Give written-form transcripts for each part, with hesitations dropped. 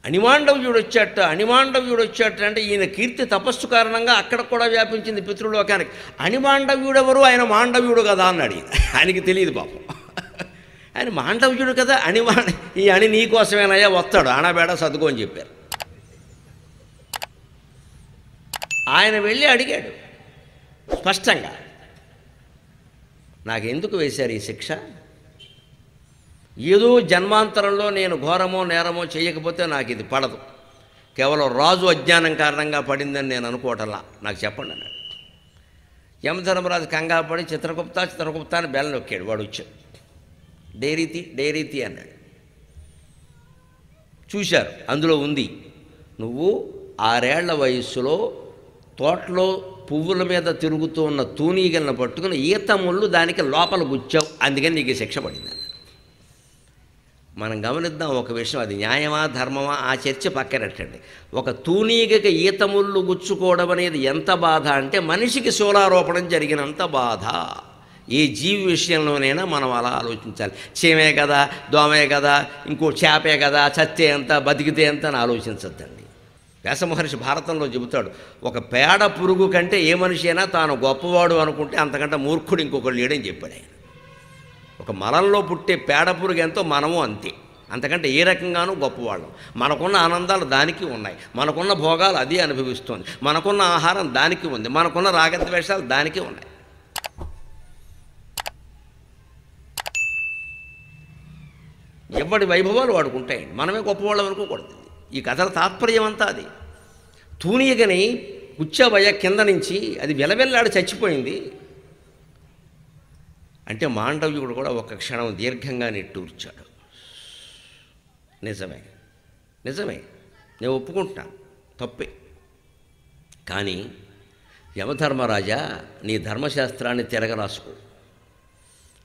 అణిమాండవ్యుడు వచ్చాట అంటే ఈయన కీర్తి తపస్సు కారణంగా అక్కడ కూడా వ్యాపించింది పితృలోకానికి. అణిమాండవ్యుడు ఎవరు? ఆయన మాండవ్యుడు కదా అన్నాడు. ఆయనకి తెలియదు పాపం. ఆయన మాండవ్యుడు కదా, ఈ అణి నీకోసమేనయ్యా, వస్తాడు, ఆనబేడ సర్దుకో అని చెప్పారు. ఆయన వెళ్ళి అడిగాడు స్పష్టంగా, నాకెందుకు వేశారు ఈ శిక్ష? ఏదో జన్మాంతరంలో నేను ఘోరమో నేరమో చేయకపోతే నాకు ఇది పడదు, కేవలం రాజు అజ్ఞానం కారణంగా పడిందని నేను అనుకోవటంలా, నాకు చెప్పండి అన్నాడు. యమధర్మరాజు కంగారు పడి చిత్రగుప్త అని బెల్ల నొక్కాడు. వాడు వచ్చాడు. డేరీతి అన్నాడు. చూశారు, అందులో ఉంది, నువ్వు 6 ఏళ్ల వయస్సులో తోటలో పువ్వుల మీద తిరుగుతూ ఉన్న తూనీగలను పట్టుకుని ఈత ముళ్ళు దానికి లోపల గుచ్చావు, అందుకని నీకు శిక్ష పడింది. మనం గమనిద్దాం ఒక విషయం, అది న్యాయమా ధర్మమా ఆ చర్చ పక్కనట్టండి. ఒక తూనీగకి ఈత ముళ్ళు గుచ్చుకోవడం అనేది ఎంత బాధ అంటే మనిషికి శూలారోపణం జరిగినంత బాధ. ఏ జీవి విషయంలోనైనా మనం అలా ఆలోచించాలి. చీమే కదా, దోమే కదా, ఇంకో చేపే కదా, చస్తే ఎంత, బతికితే ఎంత అని ఆలోచించద్దండి. వ్యాసమహర్షి భారతంలో చెబుతాడు, ఒక పేడ పురుగు కంటే ఏ మనిషి అయినా తాను గొప్పవాడు అనుకుంటే అంతకంటే మూర్ఖుడు ఇంకొకడు లేడని చెప్పాడు ఆయన. ఒక మలంలో పుట్టే పేడ పురుగు ఎంతో మనము అంతే, అంతకంటే ఏ రకంగానూ గొప్పవాళ్ళం. మనకున్న ఆనందాలు దానికి ఉన్నాయి, మనకున్న భోగాలు అది అనుభవిస్తోంది, మనకున్న ఆహారం దానికి ఉంది, మనకున్న రాగద్వేషాలు దానికి ఉన్నాయి. ఎవడి వైభవాలు వాడుకుంటాయండి, మనమే గొప్పవాళ్ళం అనుకోకూడదు. ఈ కథల తాత్పర్యం అంతా అది. తూనీగని గుచ్చాబయ్య కింద నుంచి అది వెలవెల్లాడి చచ్చిపోయింది అంటే మాండవ్యుడు కూడా ఒక క్షణం దీర్ఘంగా నిట్టూర్చాడు. నిజమే, నేను ఒప్పుకుంటున్నాను, తప్పే. కానీ యమధర్మరాజా, నీ ధర్మశాస్త్రాన్ని తిరగరాసుకో.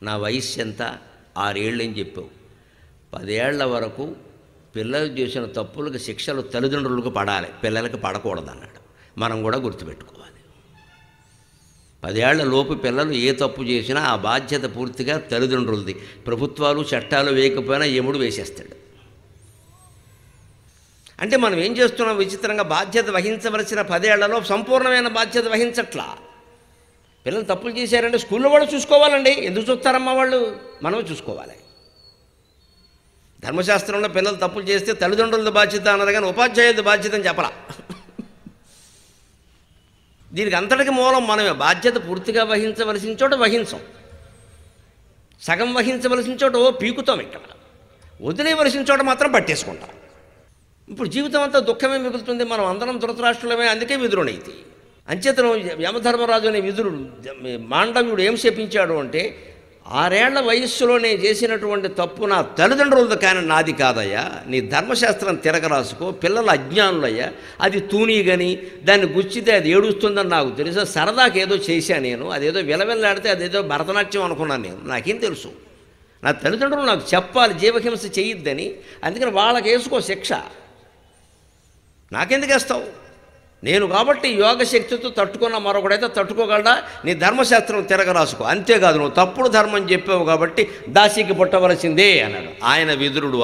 నా వయస్సు ఎంత? 6 ఏళ్ళు అని చెప్పావు. 10 ఏళ్ల వరకు పిల్లలు చేసిన తప్పులకు శిక్షలు తల్లిదండ్రులకు పడాలి, పిల్లలకు పడకూడదన్నాడు. మనం కూడా గుర్తుపెట్టుకోవాలి. 10 ఏళ్ల లోపు పిల్లలు ఏ తప్పు చేసినా ఆ బాధ్యత పూర్తిగా తల్లిదండ్రులది. ప్రభుత్వాలు చట్టాలు వేయకపోయినా యముడు వేసేస్తాడు. అంటే మనం ఏం చేస్తున్నాం విచిత్రంగా, బాధ్యత వహించవలసిన 10 ఏళ్లలో సంపూర్ణమైన బాధ్యత వహించట్లా. పిల్లలు తప్పులు చేశారంటే స్కూల్లో వాళ్ళు చూసుకోవాలండి, ఎందుకు చూస్తారమ్మా వాళ్ళు, మనమే చూసుకోవాలి. ధర్మశాస్త్రంలో పిల్లలు తప్పులు చేస్తే తల్లిదండ్రులది బాధ్యత అన్నారు కానీ ఉపాధ్యాయులది బాధ్యత అని చెప్పరా. దీనికి అంతటికి మూలం మనమే. బాధ్యత పూర్తిగా వహించవలసిన చోట వహించం, సగం వహించవలసిన చోట పీకుతాం, ఇక్కడ వదిలేవలసిన చోట మాత్రం పట్టేసుకుంటాం. ఇప్పుడు జీవితం అంతా దుఃఖమే మిగులుతుంది. మనం అందరం ధృతరాష్ట్రులమే, అందుకే విదురునైతి. అంచేతను యమధర్మరాజు అనే విదురుడు మాండవ్యుడు ఏం శపించాడు అంటే, 6 ఏళ్ల వయస్సులోనే చేసినటువంటి తప్పు నా తల్లిదండ్రులది కానీ నాది కాదయ్యా, నీ ధర్మశాస్త్రం తిరగరాసుకో, పిల్లలు అజ్ఞానులయ్యా, అది తూనీగని దాన్ని గుచ్చితే అది ఏడుస్తుందని నాకు తెలుసు, సరదాకి ఏదో చేశాను నేను, అదేదో విలవిల్లాడితే అదేదో భరతనాట్యం అనుకున్నాను నేను, నాకేం తెలుసు, నా తల్లిదండ్రులు నాకు చెప్పాలి జీవహింస చేయొద్దని, అందుకని వాళ్ళకి వేసుకో శిక్ష, నాకెందుకు వేస్తావు? నేను కాబట్టి యోగశక్తితో తట్టుకున్న మరొకడైతే తట్టుకోగలడా? నీ ధర్మశాస్త్రం తిరగరాసుకో, అంతేకాదు నువ్వు తప్పుడు ధర్మం చెప్పావు కాబట్టి దాసికి పుట్టవలసిందే అన్నాడు. ఆయన విదురుడు